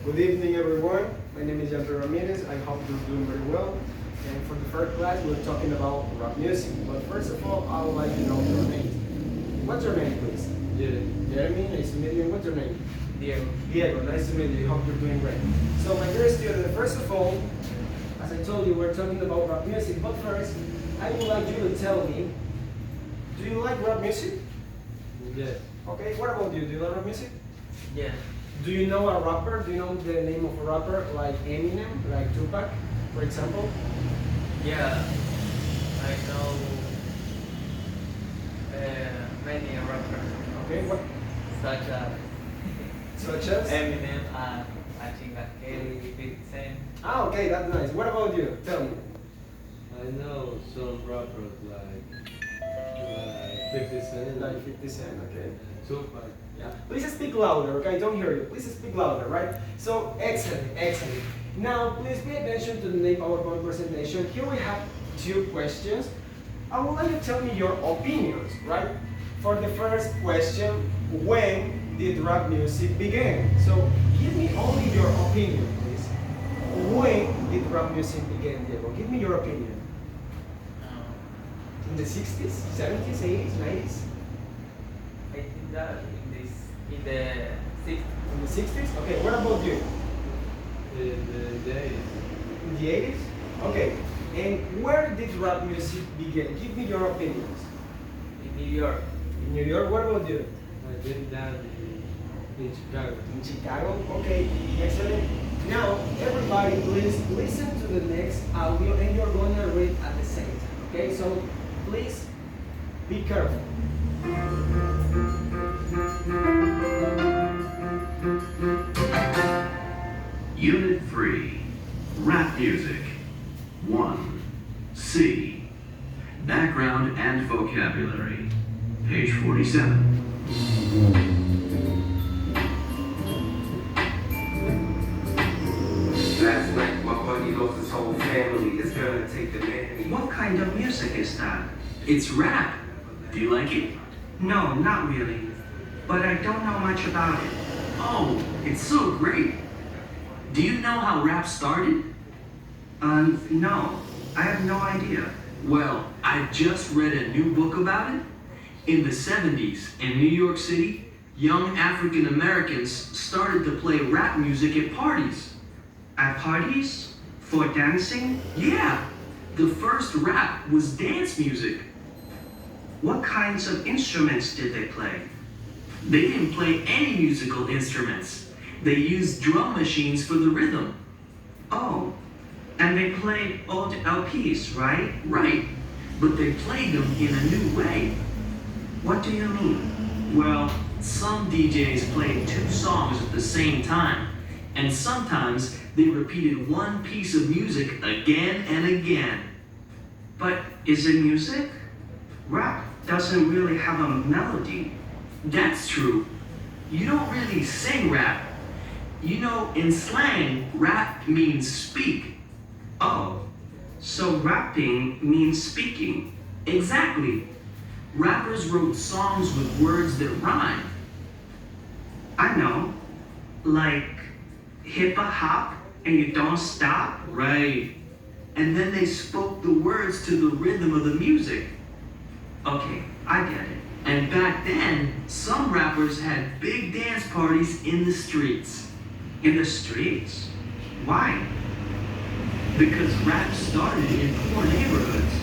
Good evening, everyone. My name is Yandro Ramirez. I hope you're doing very well. And for the first class, we're talking about rap music. But first of all, I would like to know your name. What's your name, please? Jeremy, nice to meet you. What's your name? Diego, nice to meet you. I hope you're doing great. So, my dear student, first of all, as I told you, we're talking about rap music. But first, I would like you to tell me, do you like rap music? Yeah. Okay, what about you? Do you like rap music? Yeah. Do you know a rapper? Do you know the name of a rapper like Eminem, like Tupac, for example? Yeah. I know many rappers Okay, what? such as Such as? Eminem and I think that Kelly, 50 Cent. Ah, okay, that's nice. What about you? Tell me. I know some rappers like 50 Cent, Like 50 Cent, okay. Tupac. Yeah. Please speak louder, okay? I don't hear you. Please speak louder, right? So, excellent, excellent. Now, please pay attention to the name PowerPoint presentation. Here we have two questions. I would like you to tell me your opinions, right? For the first question, when did rap music begin? So, give me only your opinion, please. When did rap music begin, Diego? Give me your opinion. In the 60s, 70s, 80s, 90s? I think that in the 60s. In the 60s? Okay, what about you? In the days. In the 80s? Okay. And where did rap music begin? Give me your opinions. In New York. In New York, what about you? I did that in Chicago. In Chicago? Okay, excellent. Now, everybody, please listen to the next audio and you're going to read at the same time. Okay, so please be careful. Unit 3, Rap Music. 1. C. Background and Vocabulary. Page 47. Last night, my buddy lost his whole family. It's gonna take the man. What kind of music is that? It's rap. Do you like it? No, not really. But I don't know much about it. Oh, it's so great. Do you know how rap started? No. I have no idea. Well, I just read a new book about it. In the 70s, in New York City, young African Americans started to play rap music at parties. At parties? For dancing? Yeah, the first rap was dance music. What kinds of instruments did they play? They didn't play any musical instruments. They used drum machines for the rhythm. Oh, and they played old LPs, right? Right, but they played them in a new way. What do you mean? Well, some DJs played two songs at the same time, and sometimes they repeated one piece of music again and again. But is it music? Rap doesn't really have a melody. That's true. You don't really sing rap. You know, in slang, rap means speak. Oh, so rapping means speaking. Exactly. Rappers wrote songs with words that rhyme. I know. Like hip hop and you don't stop. Right. And then they spoke the words to the rhythm of the music. Okay, I get it. And back then, some rappers had big dance parties in the streets. In the streets? Why? Because rap started in poor neighborhoods.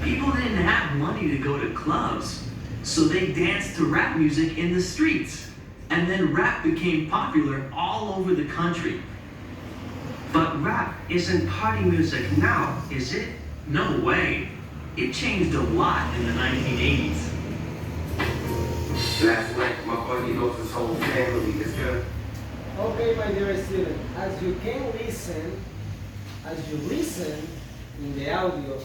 People didn't have money to go to clubs, so they danced to rap music in the streets. And then rap became popular all over the country. But rap isn't party music now, is it? No way. It changed a lot in the 1980s. Last night, my buddy lost his whole family. It's gonna. Okay, my dear student, as you listen in the audio,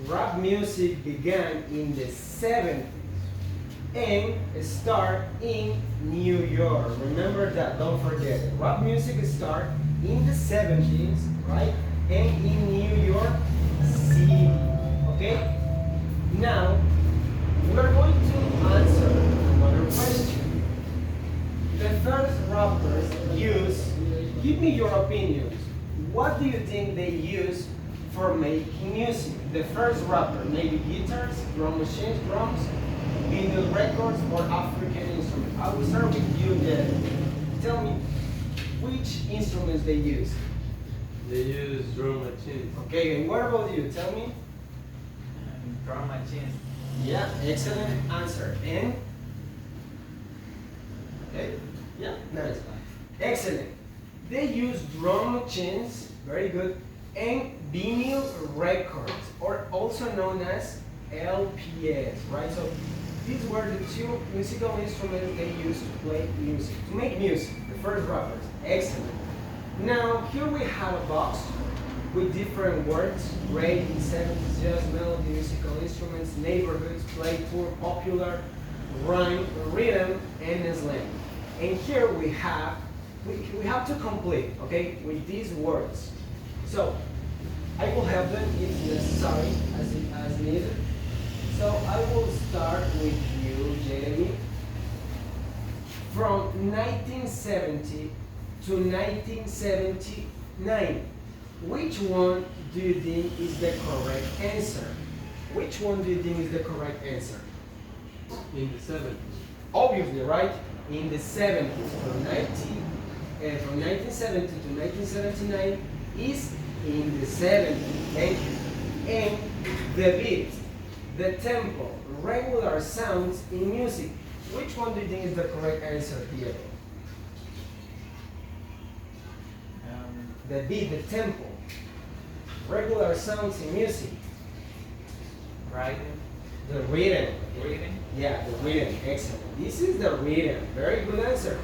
rap music began in the 70s and start in New York. Remember that, don't forget it. Rap music start in the 70s, right? And in New York City, okay? Now, we're going to answer another question. The first rappers used give me your opinions. What do you think they use for making music? The first rapper, maybe guitars, drum machines, drums, vinyl records, or African instruments. I will start with you, Jed. Tell me which instruments they use. They use drum machines. Okay, and what about you? Tell me. Drum machines. Yeah, excellent answer. And? Okay, yeah, nice. Excellent. They use drum machines, very good, and vinyl records, or also known as LPS, right? So these were the two musical instruments they used to play music, to make music, the first rappers. Excellent. Now, here we have a box with different words: great, 70s, jazz, melody, musical instruments, neighborhoods, playful, popular, rhyme, rhythm, and slang. And here we have to complete, okay, with these words. So I will help them if necessary, as needed. So I will start with you, Jeremy. From 1970 to 1979, which one do you think is the correct answer? Which one do you think is the correct answer? In the 70s. Obviously, right? In the 70s, from 1970 to 1979 is in the 70s. Thank you. And the beat, the tempo, regular sounds in music. Which one do you think is the correct answer, Diego? The beat, the tempo, regular sounds in music. Writing. The rhythm. Reading. Yeah, the rhythm. Excellent. This is the rhythm. Very good answer.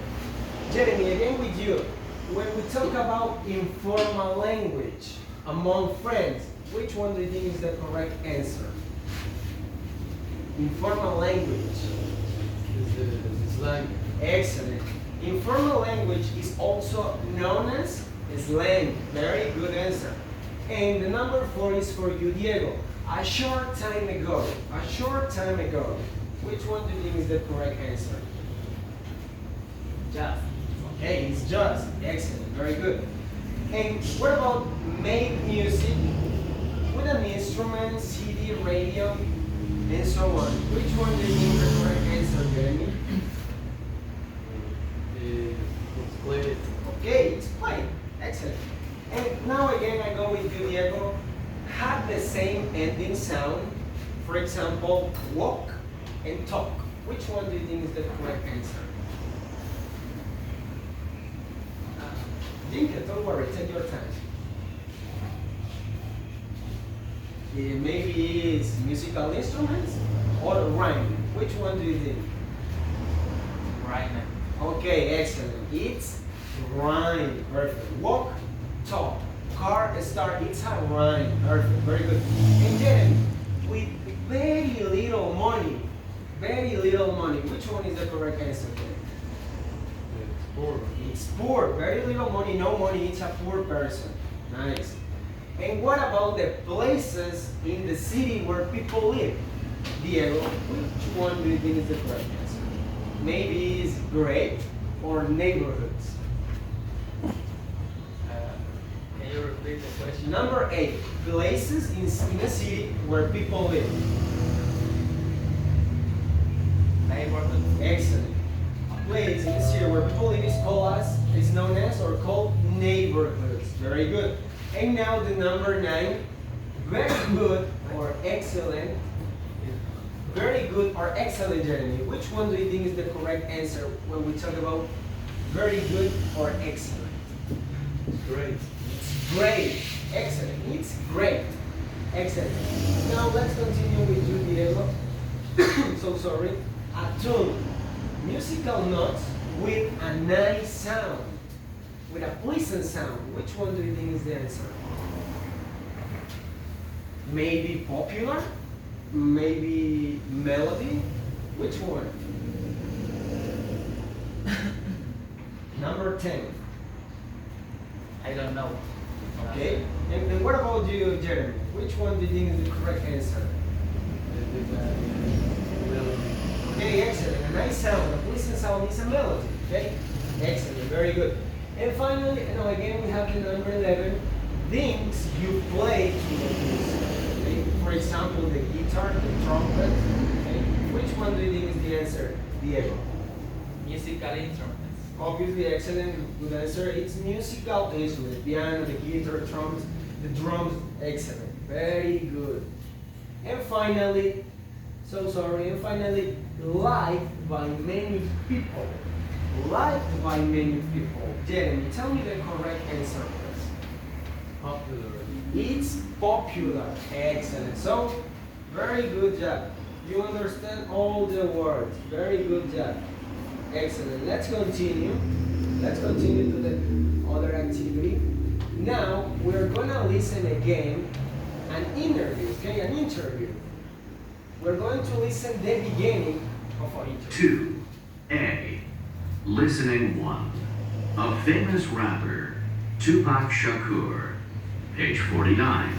Jeremy, again with you. When we talk about informal language among friends, which one do you think is the correct answer? Informal language. It's slang. Excellent. Informal language is also known as slang. Very good answer. And the number 4 is for you, Diego. A short time ago. A short time ago. Which one do you think is the correct answer? Jazz. Okay, it's just. Excellent. Very good. And what about make music with an instrument, CD, radio, and so on? Which one do you think is the correct answer, Jeremy? It's played. Okay, it's played. Excellent. And now again, I go with you, Diego. Have the same ending sound. For example, walk and talk. Which one do you think is the correct answer? Think it, don't worry, take your time. Maybe it's musical instruments or rhyme. Which one do you think? Rhyming. Okay, excellent. It's rhyme. Perfect. Walk, talk, car, start. It's a rhyme. Perfect. Very good. And then, with very little money, which one is the correct answer? It's poor. It's poor. Very little money, no money. It's a poor person. Nice. And what about the places in the city where people live? Diego, which one do you think is the correct answer? Maybe it's great or neighborhoods. Can you repeat the question? Number 8, places in a city where people live. Neighborhood. Excellent. A place in a city where people live is known as or called neighborhoods. Very good. And now the number 9, very good or excellent. Very good or excellent, Jeremy. Which one do you think is the correct answer when we talk about very good or excellent? It's great. It's great. Excellent. It's great. Excellent. Now let's continue with you, Diego. So sorry. A tune. Musical notes with a nice sound. With a pleasant sound. Which one do you think is the answer? Maybe popular? Maybe melody? Which one? Number 10. I don't know. Okay. And what about you, Jeremy? Which one do you think is the correct answer? Melody. Okay, excellent. A nice sound. A pleasant sound is a melody. Okay? Excellent. Very good. And finally, now again, we have the number 11, things you play to the music. Okay? For example, the guitar, the trumpet. Okay? Which one do you think is the answer, Diego? Musical instruments. Obviously, excellent, good answer. It's musical instruments, piano, the guitar, the drums, excellent, very good. And finally, liked by many people. Liked by many people. Jeremy, tell me the correct answer, please. Popular. It's popular, excellent. So, very good job. You understand all the words, very good job. Excellent. Let's continue. Let's continue to the other activity. Now we're gonna listen again an interview. Okay, an interview. We're going to listen the beginning of our interview. 2A. Listening 1. A famous rapper, Tupac Shakur. Page 49.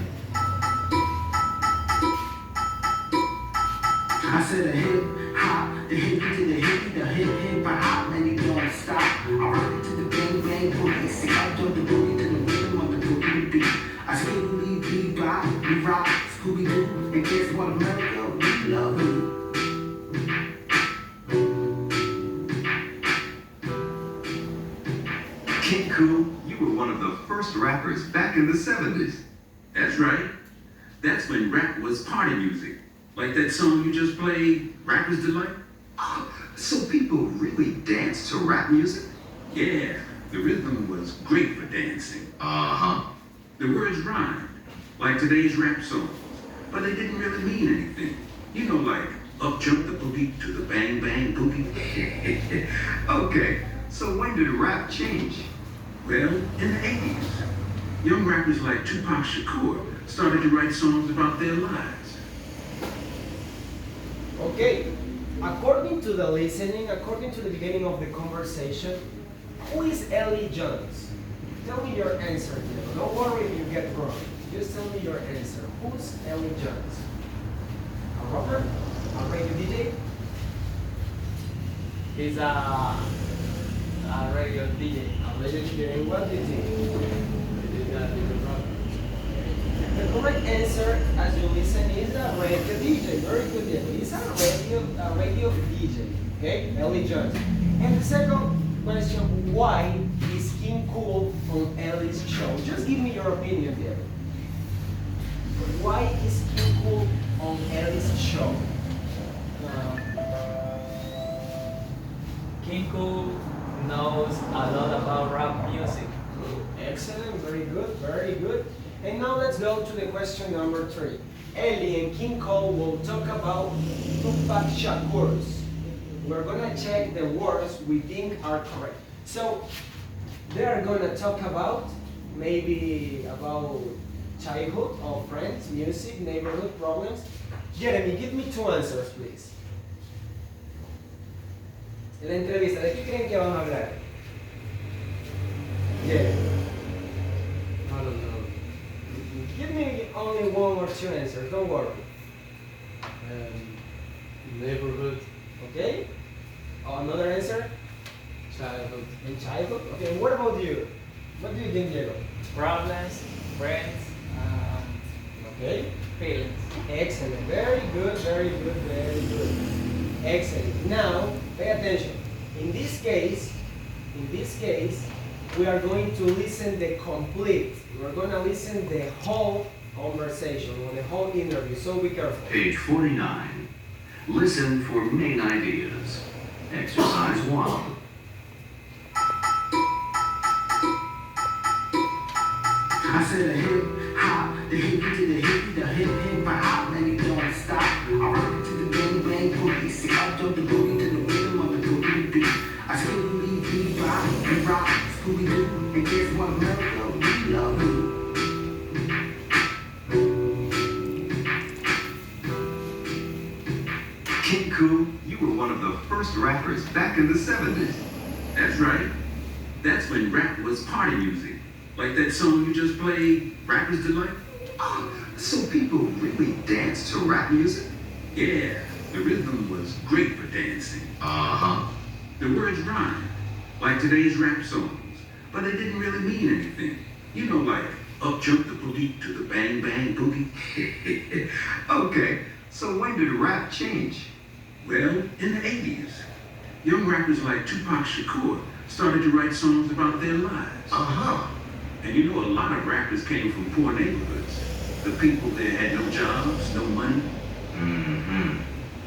I said a hip hop, the hippie to the hippie, the hip hop, and it don't stop. I rock it to the bang bang boogie, see I jump the boogie to the rhythm of the boogie beat. I skibbly bebop, we rock Scooby Doo, and guess what, America, we love you. King Cool, you were one of the first rappers back in the 70s. That's right. That's when rap was party music. Like that song you just played, Rapper's Delight? Oh, so people really dance to rap music? Yeah, the rhythm was great for dancing. Uh-huh. The words rhymed, like today's rap songs, but they didn't really mean anything. You know, like, up jump the boogie to the bang bang boogie. Okay, so when did rap change? Well, in the 80s. Young rappers like Tupac Shakur started to write songs about their lives. Okay, according to the listening, according to the beginning of the conversation, who is Ellie Jones? Tell me your answer, Diego. Don't worry if you get wrong. Just tell me your answer. Who's Ellie Jones? A rapper? A radio DJ? He's a radio DJ. A radio DJ. And what do you think? He did that in the rock. The correct answer, as you listen, is a radio DJ. Very good, Diego. He's a radio DJ. Okay, Ellie Jones. And the second question, why is King Cool on Ellie's show? Just give me your opinion, Diego. Why is King Cool on Ellie's show? King Cool knows a lot about rap music. Excellent, very good, very good. And now let's go to the question number 3. Ellie and King Cole will talk about Tupac Shakur's. We're gonna check the words we think are correct. So they are gonna talk about maybe about childhood or friends, music, neighborhood problems. Jeremy, give me 2 answers, please. En la entrevista, ¿de qué creen que van a hablar? Jeremy. I don't know. Give me only 1 or 2 answers, don't worry. Neighborhood, Okay? Oh, another answer? childhood. In childhood? Okay, what about you? What do you think, Diego? Problems, friends, Okay? feelings. Excellent. Very good, very good, very good. Excellent. Now, pay attention. In this case, we are going to listen the complete. We're going to listen the whole conversation or the whole interview, so be careful. Page 49. Listen for main ideas. Exercise 1. I said a hip hop, the hippie to the hippie, the hip hop, and it don't stop. I rock it to the bang bang boogie, see I jump the boogie to the rhythm of the boogie beat. I skibbly bebop, we rock Scooby Doo, and guess what, America, we love you. King Cool, you were one of the first rappers back in the 70s. That's right. That's when rap was party music. Like that song you just played, Rapper's Delight? Oh, so people really dance to rap music? Yeah, the rhythm was great for dancing. Uh-huh. The words rhymed, like today's rap songs, but it didn't really mean anything. You know, like up jump the boogie to the bang bang boogie. Okay, so when did rap change? Well, in the 80s, young rappers like Tupac Shakur started to write songs about their lives. Uh-huh. And you know, a lot of rappers came from poor neighborhoods. The people there had no jobs, no money. Mm-hmm.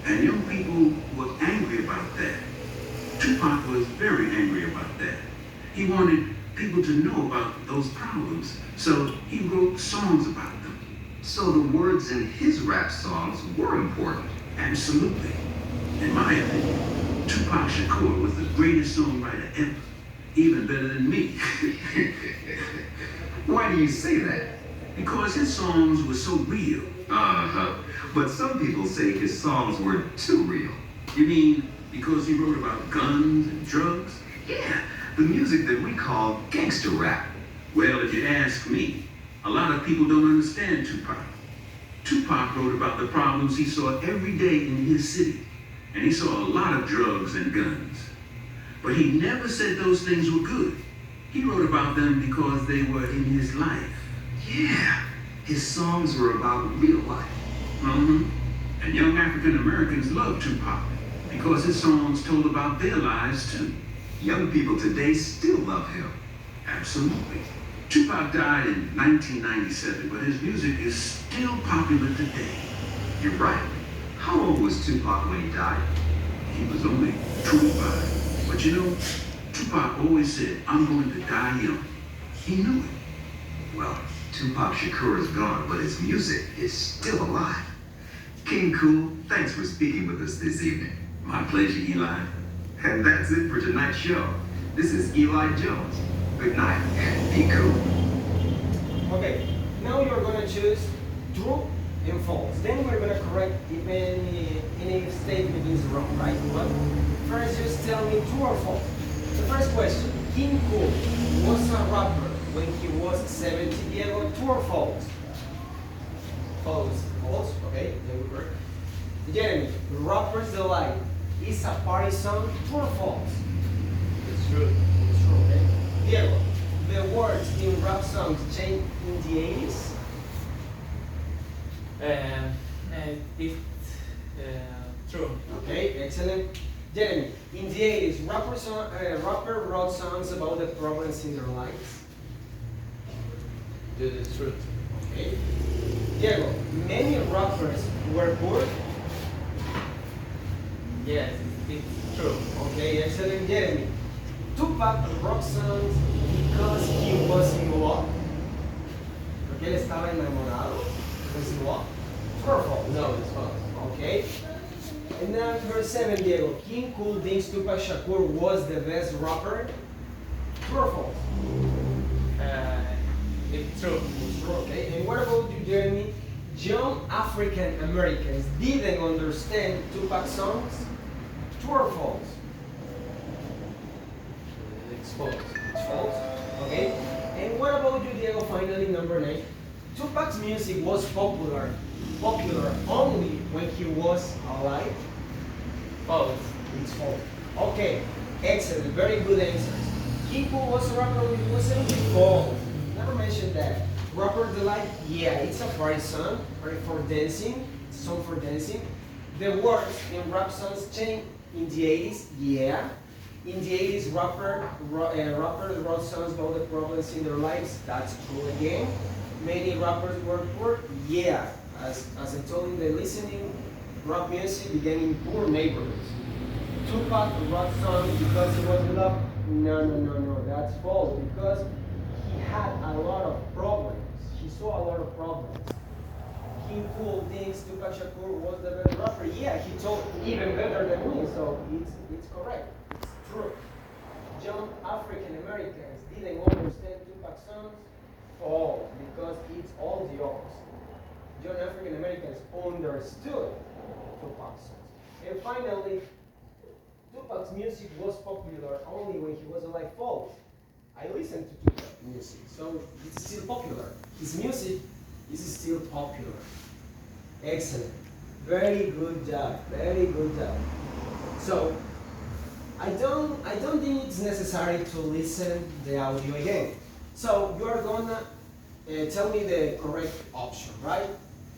And young people were angry about that. Tupac was very angry about that. He wanted people to know about those problems, so he wrote songs about them. So the words in his rap songs were important. Absolutely. In my opinion, Tupac Shakur was the greatest songwriter ever, even better than me. Why do you say that? Because his songs were so real. Uh-huh. But some people say his songs were too real. You mean because he wrote about guns and drugs? Yeah, the music that we call gangster rap. Well, if you ask me, a lot of people don't understand Tupac. Tupac wrote about the problems he saw every day in his city, and he saw a lot of drugs and guns. But he never said those things were good. He wrote about them because they were in his life. Yeah, his songs were about real life. Mm-hmm. And young African Americans loved Tupac because his songs told about their lives too. Young people today still love him. Absolutely. Tupac died in 1997, but his music is still popular today. You're right. How old was Tupac when he died? He was only 25. But you know, Tupac always said, I'm going to die young. He knew it. Well, Tupac Shakur is gone, but his music is still alive. King Cool, thanks for speaking with us this evening. My pleasure, Eli. And that's it for tonight's show. This is Eli Jones. Good night and be cool. Okay, now you're gonna choose true and false. Then we're gonna correct if any statement is wrong, right? But first, just tell me true or false. The first question: King Cool was a rapper when he was 70. Diego, true or false? False. False. Okay, then we correct. Jeremy, Rapper's Delight is a party song. True or false? It's true. It's true. Okay. Diego, the words in rap songs changed in the 80s. It's true. Okay, excellent. Jeremy, in the 80s, rapper wrote songs about the problems in their lives. This is true. Okay. Diego, many rappers were poor. Yes, it's true. Okay, excellent. Jeremy, Tupac wrote songs because he was in love. Porque él estaba enamorado. Was in love. True or false? No, it's false. Okay. And now verse 7, Diego. King Cool thinks Tupac Shakur was the best rapper. True or false? It's true. True, okay. And what about you, Jeremy? Young African Americans didn't understand Tupac songs. True or false? It's false. It's false. Okay. And what about you, Diego? Finally, number 9. Tupac's music was popular only when he was alive. False. It's false. Okay, excellent, very good answers. King Cool was a rapper when he was 74. Never mentioned that. Rapper Delight, yeah, it's a party song, or for dancing, it's a song for dancing. The words in rap songs changed in the 80s, yeah. In the 80s, rappers wrote songs about the problems in their lives, that's true again. Many rappers were poor, yeah. As I told you, the listening rap music began in poor neighborhoods. Tupac wrote songs because he was in love. No, that's false. Because he had a lot of problems. He saw a lot of problems. King Cool thinks Tupac Shakur was the best rapper. Yeah, he told even better than me, so it's correct. It's true. Young African Americans didn't understand Tupac songs. False, because it's all the opposite. Young African Americans understood Tupac songs. And finally, Tupac's music was popular only when he was alive. False. I listened to Tupac music, so it's still popular. His music is still popular. Excellent. Very good job. Very good job. So, I don't think it's necessary to listen the audio again. So you are gonna tell me the correct option, right?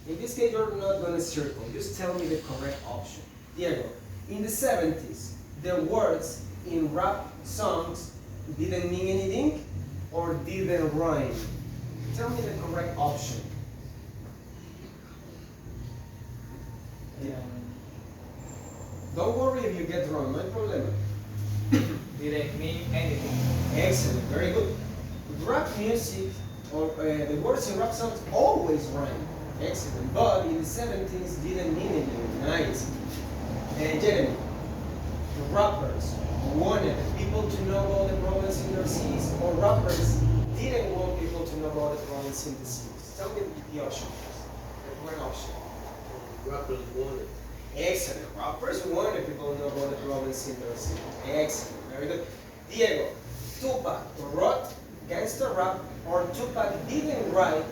In this case, you're not gonna circle. Just tell me the correct option. Diego, in the 70s, the words in rap songs didn't mean anything or didn't rhyme. Tell me the correct option. Um, Don't worry if you get wrong, no problem. didn't mean anything. Excellent, very good. Rap music, or the words in rap songs always rhyme. Excellent, but in the 70s didn't mean anything. Nice. Jeremy, the rappers wanted people to know about the problems in their cities, or rappers didn't want people to know about the problems in the cities? Tell me the option. The one option. Rappers wanted. Excellent. Rappers wanted people to know about the problems in their city. Excellent. Very good. Diego, Tupac wrote gangster rap, or Tupac didn't write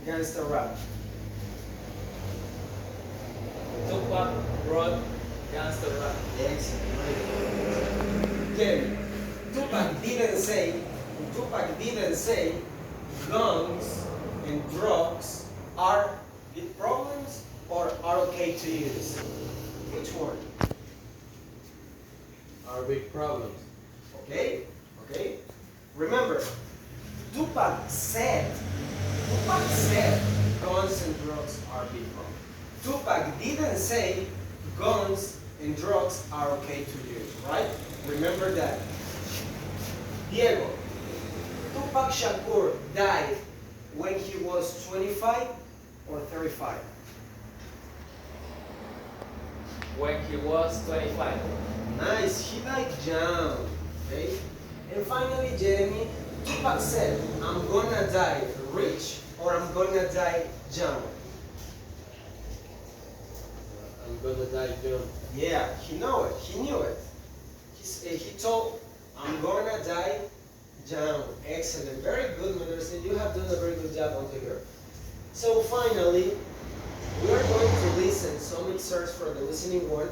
gangster rap? Tupac wrote gangster rap. Excellent. Very good. Jeremy, Tupac didn't say guns and drugs are big problems or are okay to use. Which one? Our big problems. Okay? Okay? Remember, Tupac said guns and drugs are big problem. Tupac didn't say guns and drugs are okay to use, right? Remember that. Diego, Tupac Shakur died when he was 25 or 35? When he was 25. Nice, he died young, okay? And finally, Jeremy, Tupac said, I'm gonna die rich or I'm gonna die young. I'm gonna die young. Yeah, he knew it, he knew it. He told, I'm gonna die young. Excellent, very good, Mendoza. You have done a very good job until here. So finally, we are going to listen some excerpts for the listening one,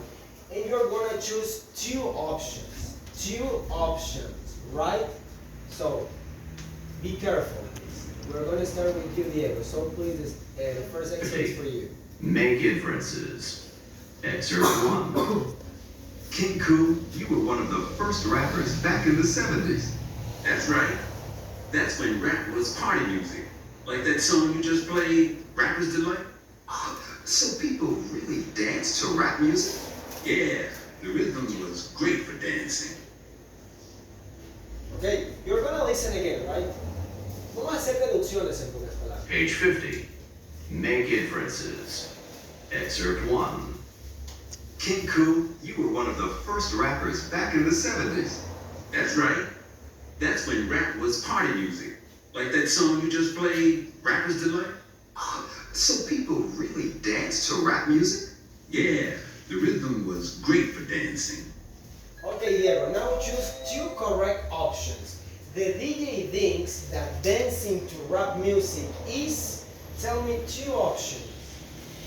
and you're going to choose two options, right? So be careful, please. We're going to start with you, Diego. So please, the first excerpt is for you. Make inferences. Excerpt 1. King Cool, you were one of the first rappers back in the 70s. That's right. That's when rap was party music. Like that song you just played, Rapper's Delight? So people really dance to rap music? Yeah, the rhythm was great for dancing. Okay, you're going to listen again, right? Vamos a hacer deducciones en pocas palabras. Page 50. Make inferences. Excerpt 1. King Cool, you were one of the first rappers back in the 70s. That's right. That's when rap was party music. Like that song you just played, Rapper's Delight? So people really dance to rap music? Yeah, the rhythm was great for dancing. Okay, Diego, now choose two correct options. The DJ thinks that dancing to rap music is, tell me two options.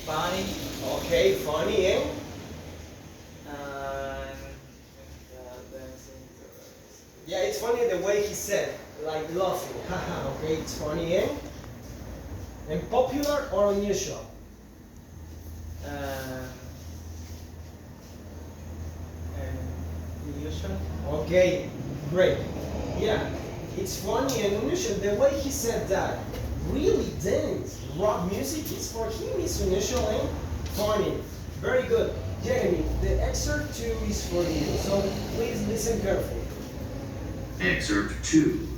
Funny Okay, funny, eh? and dancing to Yeah, it's funny the way he said, like laughing. Haha, okay, it's funny, eh? And popular or unusual? and usual. Okay, great. Yeah, it's funny and unusual. The way he said that, really dance. Rock music is for him, it's unusual and funny. Very good. Jeremy, the excerpt 2 is for you, so please listen carefully. Excerpt 2.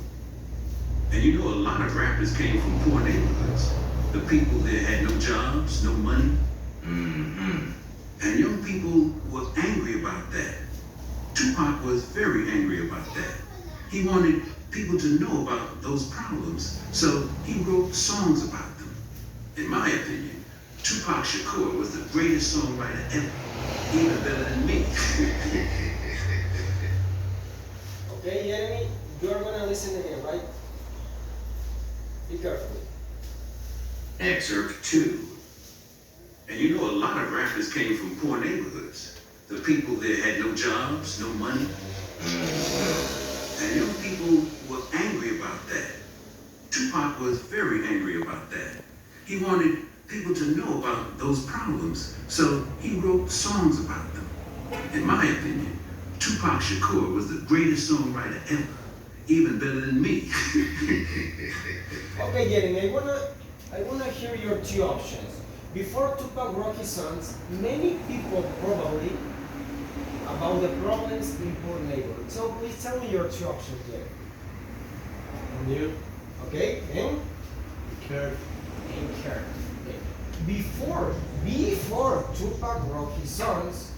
And you know a lot of rappers came from poor neighborhoods. The people there had no jobs, no money. Mm-hmm. And young people were angry about that. Tupac was very angry about that. He wanted people to know about those problems, so he wrote songs about them. In my opinion, Tupac Shakur was the greatest songwriter ever, even better than me. Okay, Jeremy, you're gonna listen again, right? Be careful. Excerpt 2. And you know a lot of rappers came from poor neighborhoods. The people there had no jobs, no money. And young people were angry about that. Tupac was very angry about that. He wanted people to know about those problems, so he wrote songs about them. In my opinion, Tupac Shakur was the greatest songwriter ever, even better than me. Okay, Jeremy, I wanna hear your two options. Before Tupac wrote his songs, many people probably about the problems in poor neighborhoods. So please tell me your two options, Jeremy. Knew, Okay, and cared. care. Okay. Before Tupac wrote his songs,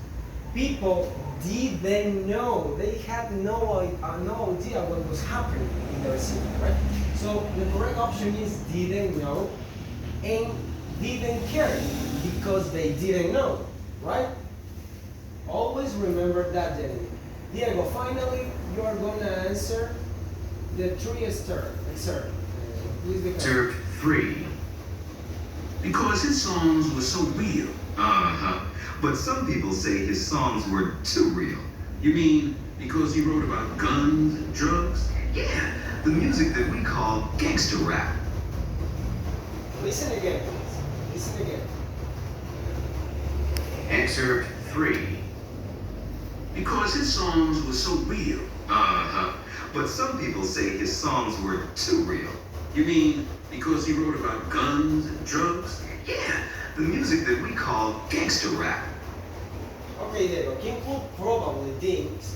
people didn't know. They had no idea what was happening in their city, right? So the correct option is didn't know and didn't care because they didn't know, right? Always remember that, Jenny. Diego, finally, you are going to answer the three star. Sir, please be Answer 3. Because his songs were so real. Uh-huh. But some people say his songs were too real. You mean because he wrote about guns and drugs? Yeah, the music that we call gangster rap. Listen again, please. Listen again. Answer 3. Because his songs were so real. Uh-huh. But some people say his songs were too real. You mean because he wrote about guns and drugs? Yeah, the music that we call gangster rap. Okay, Diego, King Cool probably thinks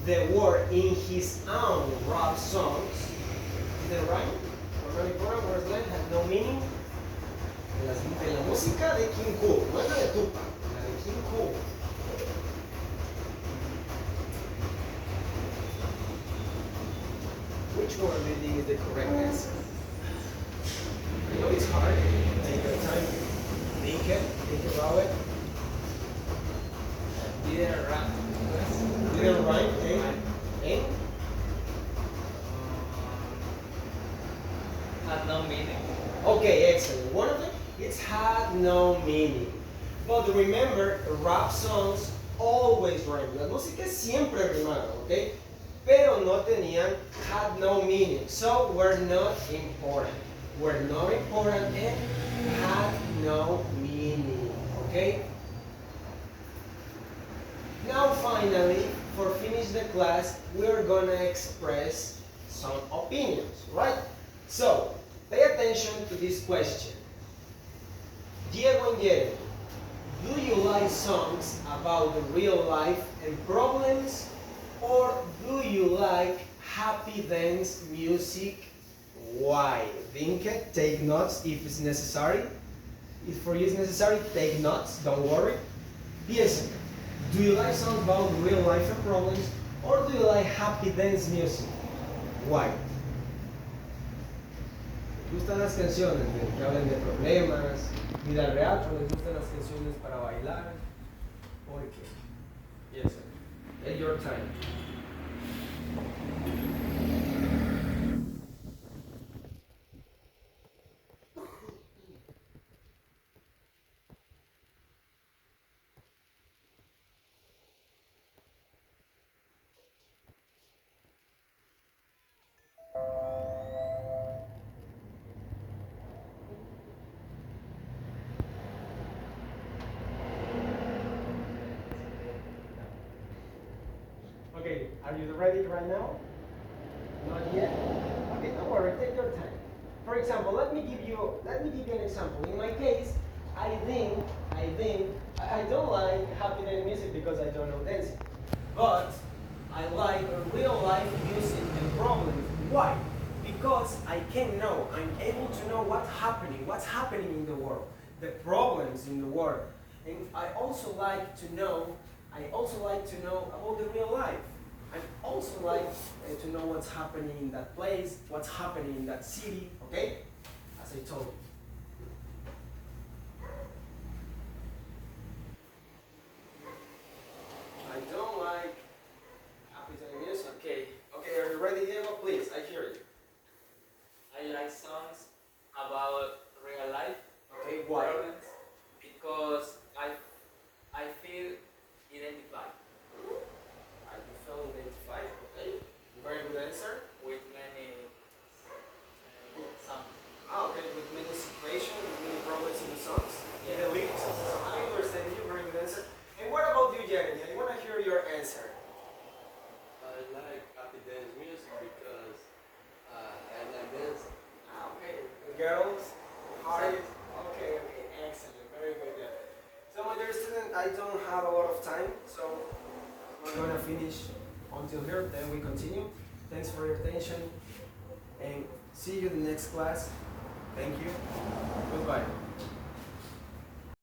the word in his own rap songs, is that right? Or important words that have no meaning. De la música de King Cool, no es la de Tupac, la de King Cool. Which one do you think is the correct answer? I know it's hard. Take your time. Think about it. Didn't rap. Didn't rhyme, eh? Had no meaning. Okay, excellent. One of them, it's had no meaning. But remember, rap songs always rhyme. Las músicas siempre rimaron, okay? Pero no tenían, had no meaning. So were not important. Were not important and had no meaning, okay? Now finally, for finish the class, we're gonna express some opinions, right? So, pay attention to this question. Diego and Jeremy, do you like songs about the real life and problems, or do you like happy dance music? Why? Think it, take notes if it's necessary. If for you it's necessary, take notes, don't worry. Piensen. Do you like songs about real life and problems, or do you like happy dance music? Why? ¿Les gustan las canciones que hablan de problemas, vida real, o les gustan las canciones para bailar? ¿Por qué? Yes, sir. Take your time. Okay, are you ready right now? Not yet? Okay, don't worry, take your time. For example, let me give you an example. In my case, I don't like happy dance music because I don't know dancing. But I like real life music and problems. Why? Because I can know, I'm able to know what's happening in the world, the problems in the world. And I also like to know about the real life. I also like to know what's happening in that place, what's happening in that city, okay? As I told you. I don't like happy time music. Okay, are you ready, Diego? Please, I hear you. I like songs about real life Okay, why? problems because I feel identify I do feel identified. Okay. Very good answer. with many some Okay, with many situations, with many problems in the songs, in the lyrics. So I understand you. Very good answer. And what about you, Jeremy? I want to hear your answer. I like happy dance music because I like dance. Okay, girls, heart. Okay, okay, excellent, very good. Yeah. So my dear student, I don't have a lot of time, so we're gonna finish until here. Then we continue. Thanks for your attention, and see you in the next class. Thank you. Goodbye.